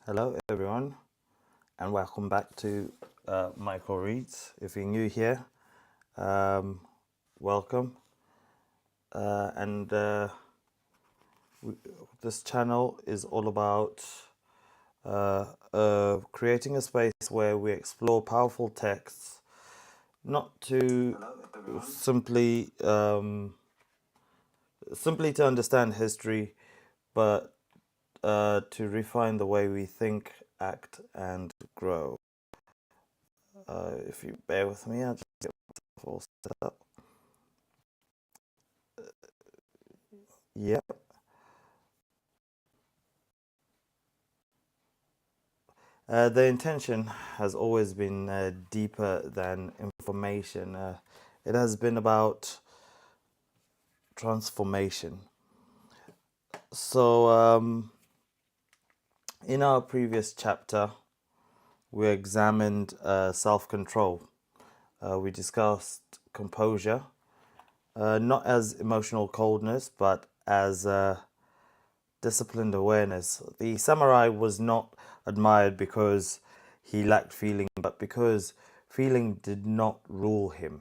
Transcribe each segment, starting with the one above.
Hello, everyone, and welcome back to Michael Reads. If you're new here, um, welcome. And this channel is all about creating a space where we explore powerful texts, not to simply simply to understand history, but to refine the way we think, act, and grow. If you bear with me, I'll just get myself all set up. Yep. The intention has always been deeper than information. It has been about transformation. So, in our previous chapter, we examined self control. We discussed composure, not as emotional coldness, but as disciplined awareness. The samurai was not admired because he lacked feeling, but because feeling did not rule him.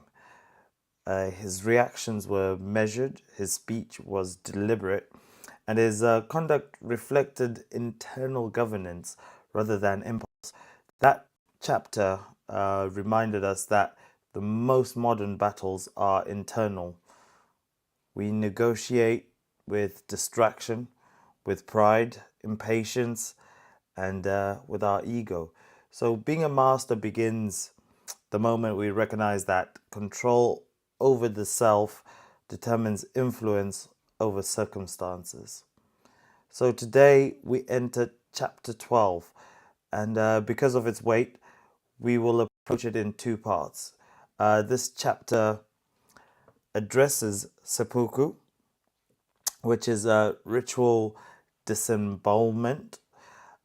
His reactions were measured, his speech was deliberate, and his conduct reflected internal governance rather than impulse. That chapter reminded us that the most modern battles are internal. We negotiate with distraction, with pride, impatience, and with our ego. So, being a master begins the moment we recognize that control over the self determines influence over circumstances. So, today we enter chapter 12, and because of its weight, we will approach it in two parts. This chapter addresses seppuku, which is a ritual disembowelment,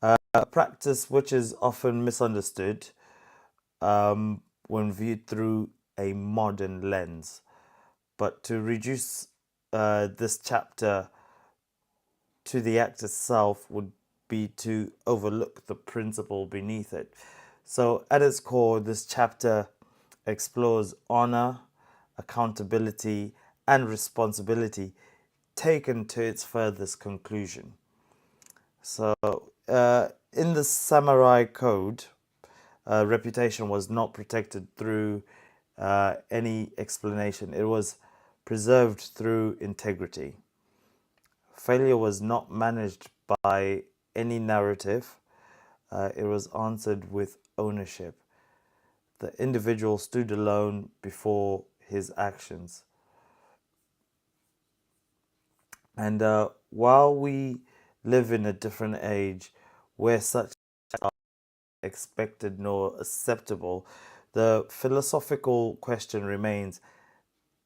a practice which is often misunderstood when viewed through a modern lens. But to reduce this chapter to the act itself would be to overlook the principle beneath it. So, at its core, this chapter explores honor, accountability, and responsibility taken to its furthest conclusion. So, in the samurai code, reputation was not protected through any explanation, it was preserved through integrity. Failure was not managed by any narrative, it was answered with ownership. The individual stood alone before his actions. And while we live in a different age where such are expected nor acceptable, the philosophical question remains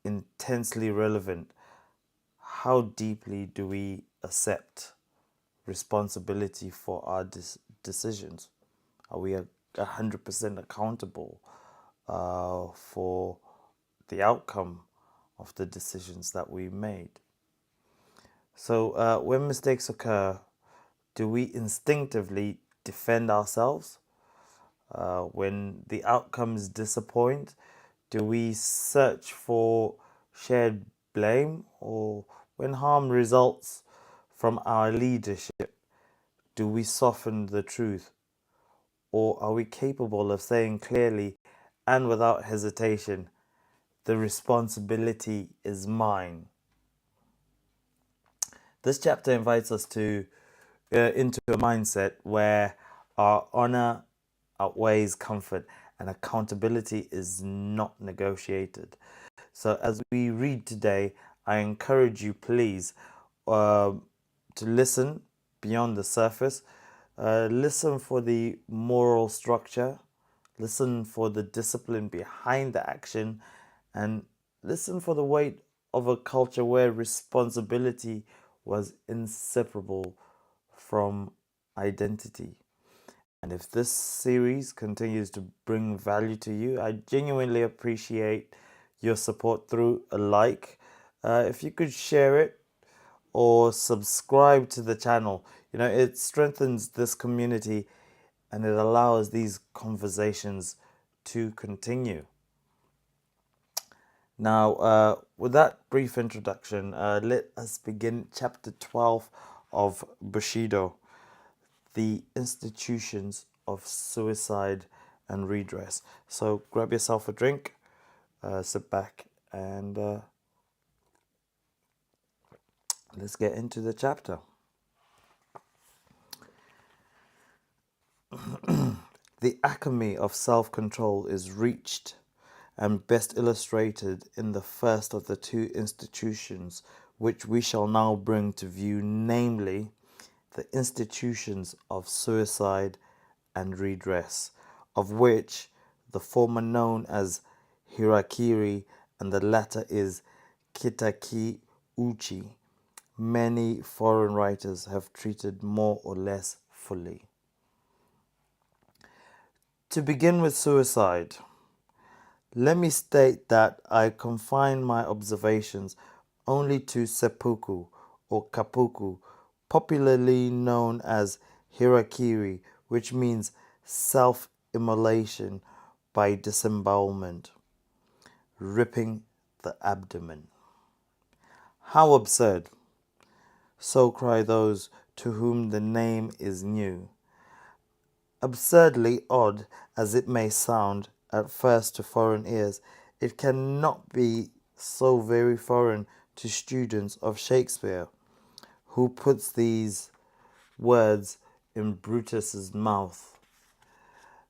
intensely relevant. How deeply do we accept responsibility for our decisions? Are we 100% accountable for the outcome of the decisions that we made? So, when mistakes occur, do we instinctively defend ourselves? When the outcomes disappoint, do we search for shared blame? Or when harm results from our leadership, do we soften the truth? Or are we capable of saying clearly and without hesitation, the responsibility is mine? This chapter invites us to into a mindset where our honor outweighs comfort and accountability is not negotiated. So, as we read today, I encourage you, please, to listen beyond the surface. Listen for the moral structure, listen for the discipline behind the action, and listen for the weight of a culture where responsibility was inseparable from identity. And if this series continues to bring value to you, I genuinely appreciate your support through a like. If you could share it or subscribe to the channel. It strengthens this community and it allows these conversations to continue. Now, with that brief introduction, let us begin chapter 12 of Bushido, the institutions of suicide and redress. So grab yourself a drink, sit back, and let's get into the chapter. The acme of self-control is reached and best illustrated in the first of the two institutions which we shall now bring to view, namely the institutions of suicide and redress, of which the former known as hirakiri and the latter is kitaki uchi. Many foreign writers have treated more or less fully. To begin with suicide, let me state that I confine my observations only to seppuku or kapuku, popularly known as hirakiri, which means self-immolation by disembowelment, ripping the abdomen. How absurd! So cry those to whom the name is new. Absurdly odd as it may sound at first to foreign ears, it cannot be so very foreign to students of Shakespeare, who puts these words in Brutus's mouth.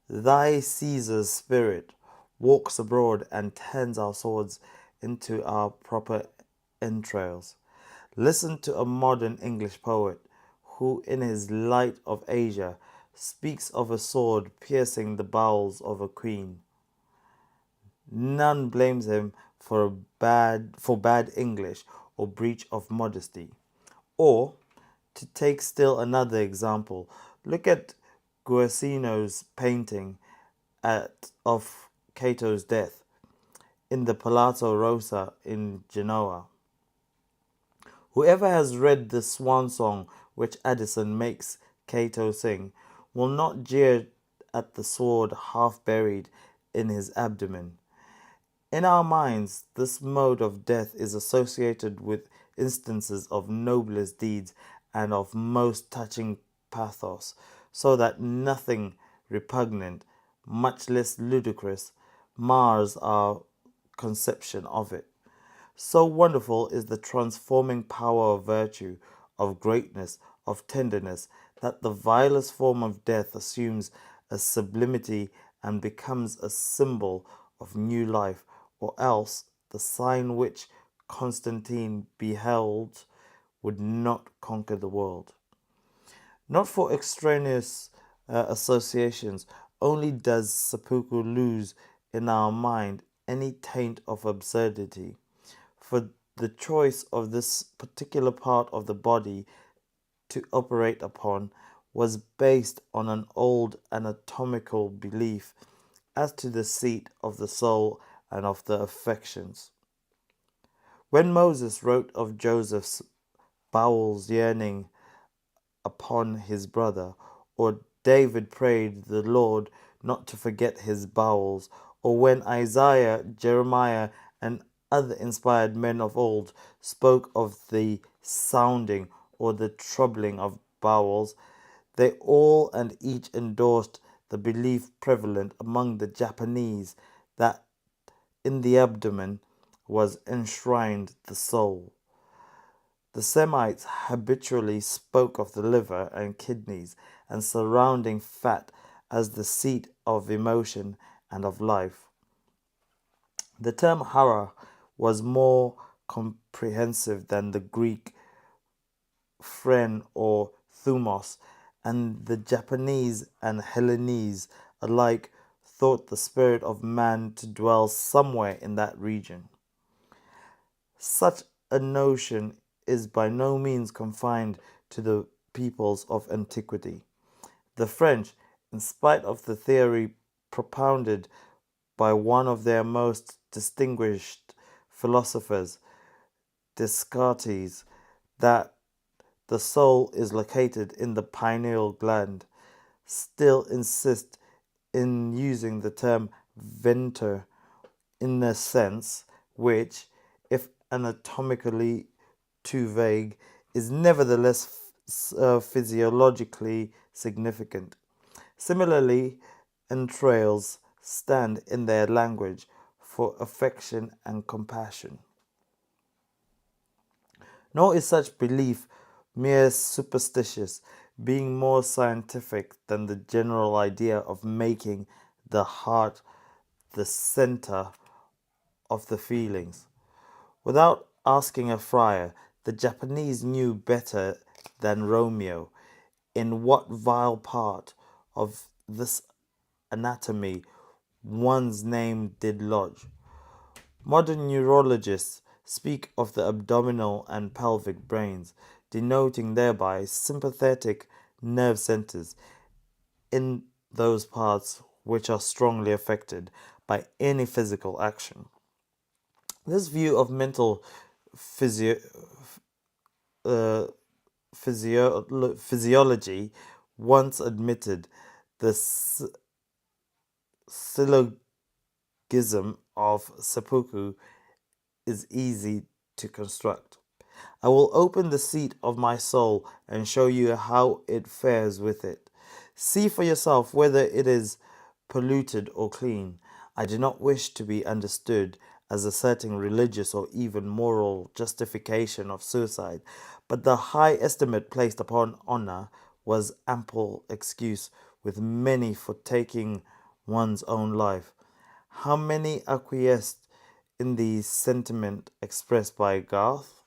Thy Caesar's spirit walks abroad and turns our swords into our proper entrails. Listen to a modern English poet who, in his Light of Asia, speaks of a sword piercing the bowels of a queen. None blames him for bad English or breach of modesty. Or, to take still another example, look at Guercino's painting of Cato's death in the Palazzo Rosa in Genoa. Whoever has read the swan song which Addison makes Cato sing will not jeer at the sword half buried in his abdomen. In our minds, this mode of death is associated with instances of noblest deeds and of most touching pathos, so that nothing repugnant, much less ludicrous, mars our conception of it. So wonderful is the transforming power of virtue, of greatness, of tenderness, that the vilest form of death assumes a sublimity and becomes a symbol of new life, or else the sign which Constantine beheld would not conquer the world. Not for extraneous associations only does seppuku lose in our mind any taint of absurdity, for the choice of this particular part of the body to operate upon was based on an old anatomical belief as to the seat of the soul and of the affections. When Moses wrote of Joseph's bowels yearning upon his brother, or David prayed the Lord not to forget his bowels, or when Isaiah, Jeremiah, and other inspired men of old spoke of the sounding or the troubling of bowels, they all and each endorsed the belief prevalent among the Japanese that in the abdomen was enshrined the soul. The Semites habitually spoke of the liver and kidneys and surrounding fat as the seat of emotion and of life. The term hara was more comprehensive than the Greek phren or thumos, and the Japanese and Hellenese alike thought the spirit of man to dwell somewhere in that region. Such a notion is by no means confined to the peoples of antiquity. The French, in spite of the theory propounded by one of their most distinguished philosophers, Descartes, that the soul is located in the pineal gland, still insist in using the term venter in a sense which, if anatomically too vague, is nevertheless physiologically significant. Similarly, entrails stand in their language for affection and compassion. Nor is such belief mere superstitious, being more scientific than the general idea of making the heart the center of the feelings. Without asking a friar, the Japanese knew better than Romeo in what vile part of this anatomy one's name did lodge. Modern neurologists speak of the abdominal and pelvic brains, denoting thereby sympathetic nerve centers in those parts which are strongly affected by any physical action. This view of mental physio- uh, physiology once admitted the syllogism of seppuku is easy to construct. I will open the seat of my soul and show you how it fares with it. See for yourself whether it is polluted or clean. I do not wish to be understood as asserting religious or even moral justification of suicide, but the high estimate placed upon honor was ample excuse with many for taking one's own life. How many acquiesced in the sentiment expressed by Garth?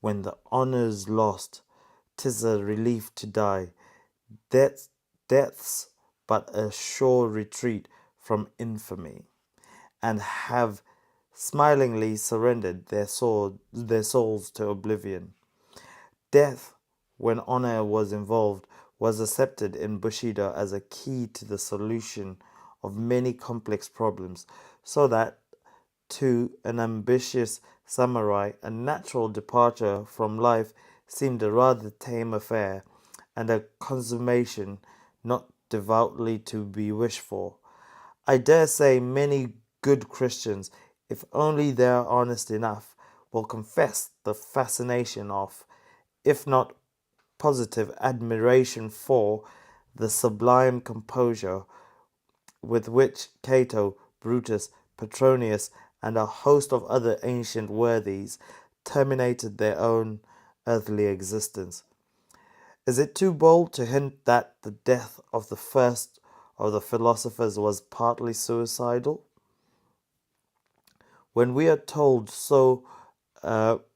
When the honour's lost, 'tis a relief to die. Death's but a sure retreat from infamy, and have smilingly surrendered their souls to oblivion. Death, when honour was involved, was accepted in Bushido as a key to the solution of many complex problems, so that to an ambitious samurai, a natural departure from life seemed a rather tame affair, and a consummation not devoutly to be wished for. I dare say many good Christians, if only they are honest enough, will confess the fascination of, if not positive admiration for, the sublime composure with which Cato, Brutus, Petronius, and a host of other ancient worthies terminated their own earthly existence. Is it too bold to hint that the death of the first of the philosophers was partly suicidal? When we are told so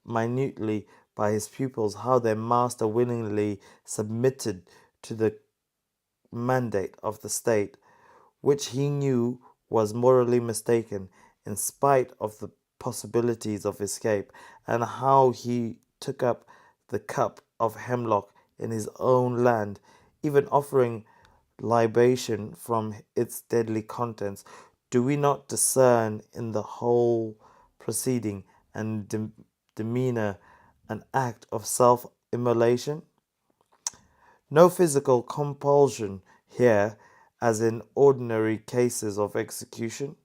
minutely by his pupils how their master willingly submitted to the mandate of the state, which he knew was morally mistaken in spite of the possibilities of escape, and how he took up the cup of hemlock in his own land, even offering libation from its deadly contents, do we not discern in the whole proceeding and demeanour an act of self-immolation? No physical compulsion here, as in ordinary cases of execution.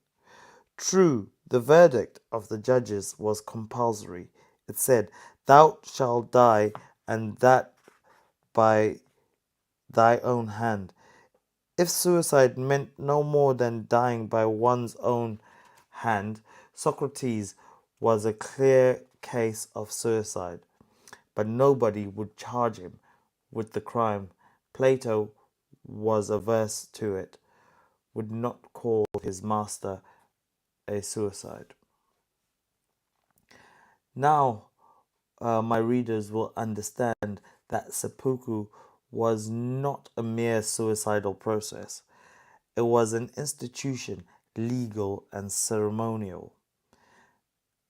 True, the verdict of the judges was compulsory. It said, "Thou shalt die, and that by thy own hand." If suicide meant no more than dying by one's own hand, Socrates was a clear case of suicide. But nobody would charge him with the crime. Plato was averse to it, would not call his master a suicide. Now, my readers will understand that seppuku was not a mere suicidal process. It was an institution, legal and ceremonial.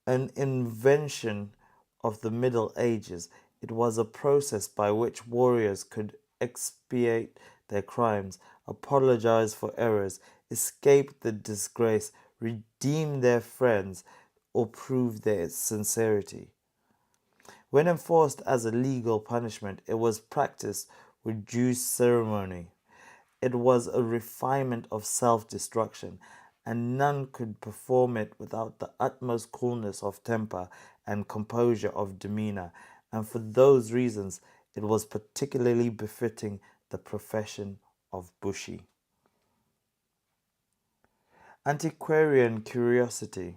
An invention of the Middle Ages, it was a process by which warriors could expiate their crimes, apologize for errors, escape the disgrace, redeem their friends, or prove their sincerity. When enforced as a legal punishment, it was practiced with due ceremony. It was a refinement of self destruction, and none could perform it without the utmost coolness of temper and composure of demeanour, and for those reasons it was particularly befitting the profession of Bushi. Antiquarian curiosity,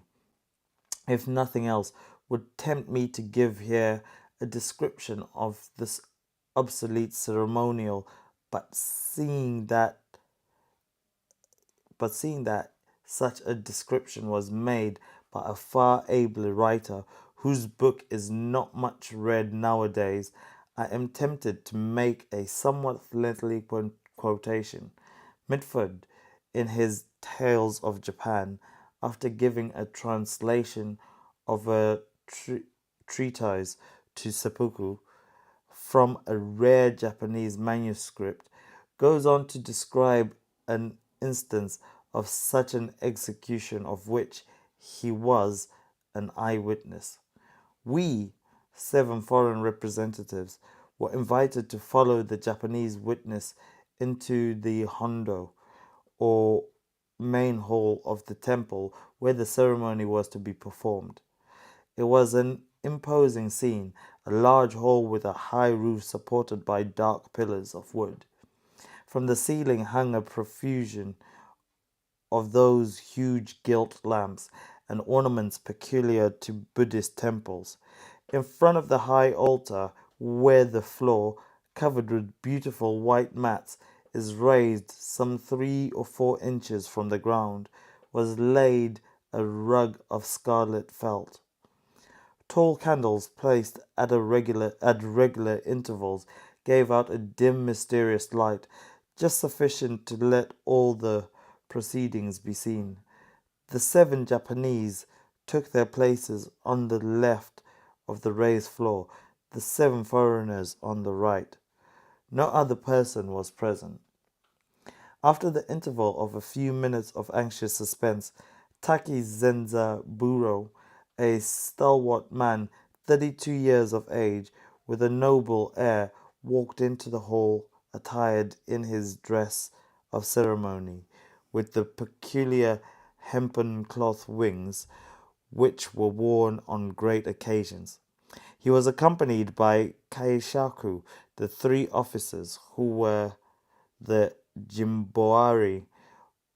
if nothing else, would tempt me to give here a description of this obsolete ceremonial, but seeing that such a description was made by a far abler writer whose book is not much read nowadays, I am tempted to make a somewhat lengthy quotation. Mitford, in his Tales of Japan, after giving a translation of a treatise to seppuku from a rare Japanese manuscript, goes on to describe an instance of such an execution of which he was an eyewitness. We, 7 foreign representatives, were invited to follow the Japanese witness into the hondo, or main hall of the temple where the ceremony was to be performed. It was an imposing scene, a large hall with a high roof supported by dark pillars of wood. From the ceiling hung a profusion of those huge gilt lamps and ornaments peculiar to Buddhist temples. In front of the high altar, where the floor, covered with beautiful white mats, is raised some 3 or 4 inches from the ground, was laid a rug of scarlet felt. Tall candles placed at regular intervals gave out a dim, mysterious light, just sufficient to let all the proceedings be seen. The 7 Japanese took their places on the left of the raised floor, the 7 foreigners on the right. No other person was present. After the interval of a few minutes of anxious suspense, Taki Zenzaburo, a stalwart man, 32 years of age, with a noble air, walked into the hall, attired in his dress of ceremony, with the peculiar hempen cloth wings which were worn on great occasions. He was accompanied by Kaishaku, the 3 officers, who were the jimboari,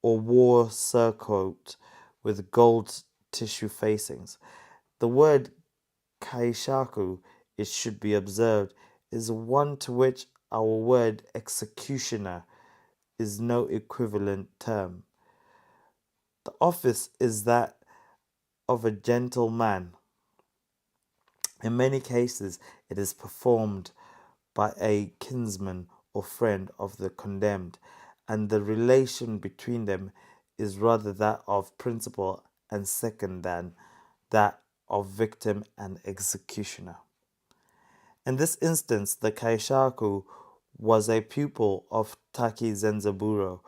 or war surcoat with gold tissue facings. The word kaishaku, it should be observed, is one to which our word executioner is no equivalent term. The office is that of a gentleman. In many cases, it is performed by a kinsman or friend of the condemned, and the relation between them is rather that of principal and second than that of victim and executioner. In this instance, the Kaishaku was a pupil of Taki Zenzaburo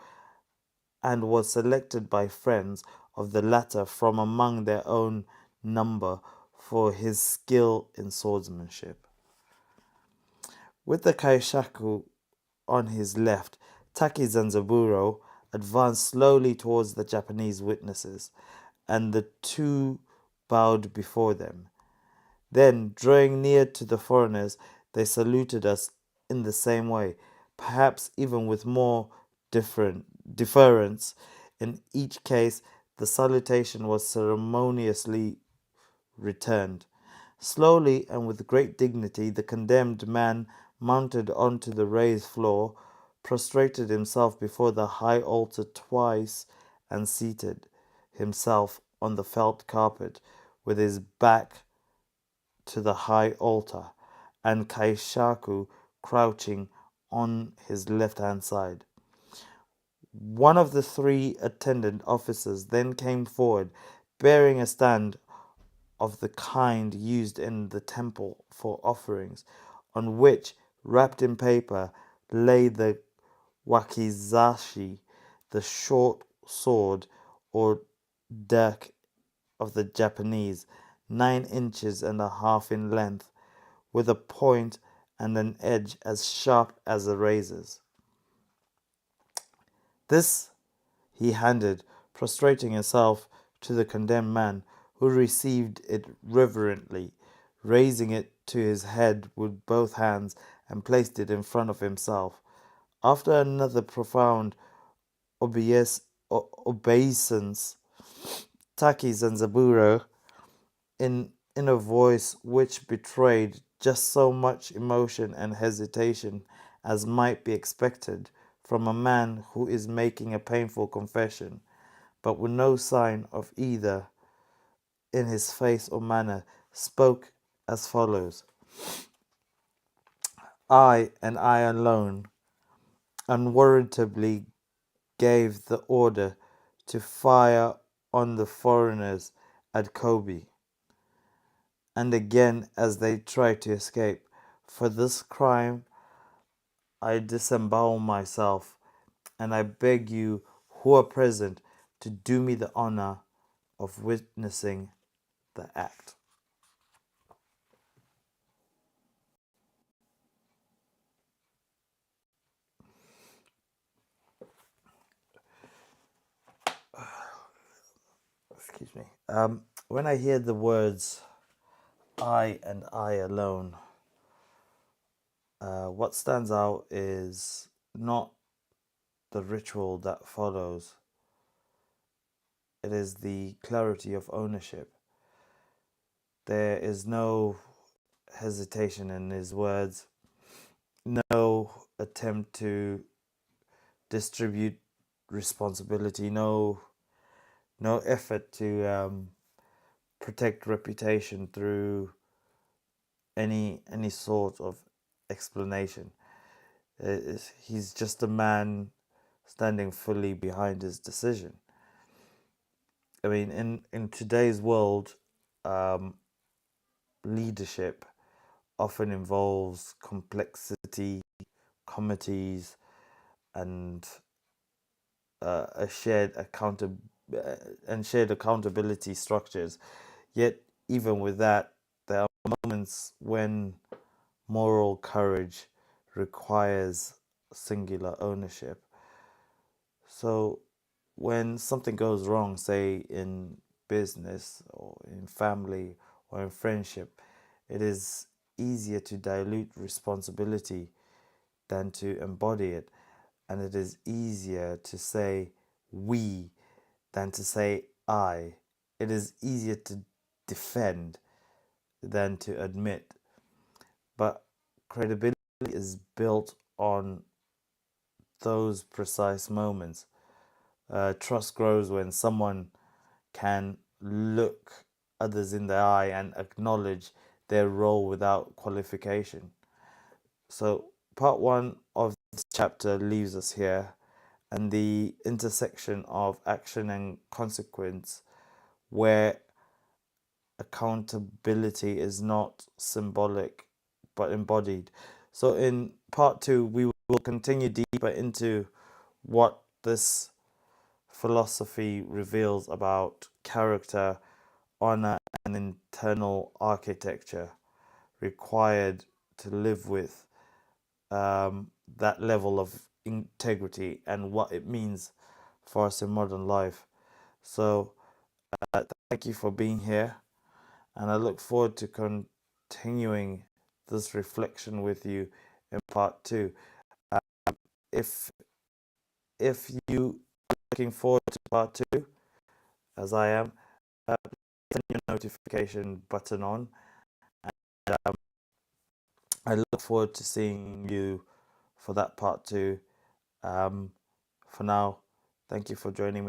and was selected by friends of the latter from among their own number for his skill in swordsmanship. With the Kaishaku on his left, Taki Zanzaburo advanced slowly towards the Japanese witnesses, and the 2 bowed before them. Then, drawing near to the foreigners, they saluted us in the same way, perhaps even with more deference. In each case, the salutation was ceremoniously returned. Slowly and with great dignity, the condemned man mounted onto the raised floor, prostrated himself before the high altar twice, and seated himself on the felt carpet with his back to the high altar, and Kaishaku crouching on his left-hand side. One of the 3 attendant officers then came forward, bearing a stand of the kind used in the temple for offerings, on which, wrapped in paper, lay the wakizashi, the short sword or dirk of the Japanese, 9 inches and a half in length, with a point and an edge as sharp as a razor's. This he handed, prostrating himself to the condemned man, who received it reverently, raising it to his head with both hands, and placed it in front of himself. After another profound obeisance, Taki Zanzaburo, in a voice which betrayed just so much emotion and hesitation as might be expected from a man who is making a painful confession, but with no sign of either in his face or manner, spoke as follows: I, and I alone, unwarrantably gave the order to fire on the foreigners at Kobe, and again as they tried to escape. For this crime I disembowel myself, and I beg you who are present to do me the honor of witnessing the act. Excuse me. When I hear the words I and I alone, what stands out is not the ritual that follows, it is the clarity of ownership. There is no hesitation in his words, no attempt to distribute responsibility, no effort to protect reputation through any sort of explanation. He's just a man standing fully behind his decision. I mean, in today's world, leadership often involves complexity, committees, and a shared accountability structures. Yet, even with that, there are moments when moral courage requires singular ownership. So, when something goes wrong, say in business or in family or in friendship, it is easier to dilute responsibility than to embody it. And it is easier to say we than to say I. It is easier to defend than to admit. But credibility is built on those precise moments. Trust grows when someone can look others in the eye and acknowledge their role without qualification. So, part one of this chapter leaves us here, and the intersection of action and consequence, where accountability is not symbolic but embodied. So, in part two, we will continue deeper into what this philosophy reveals about character, honor, and internal architecture required to live with that level of integrity and what it means for us in modern life. So, thank you for being here, and I look forward to continuing this reflection with you in part two. If you are looking forward to part two, as I am, turn your notification button on, and I look forward to seeing you for that part two. For now, thank you for joining me.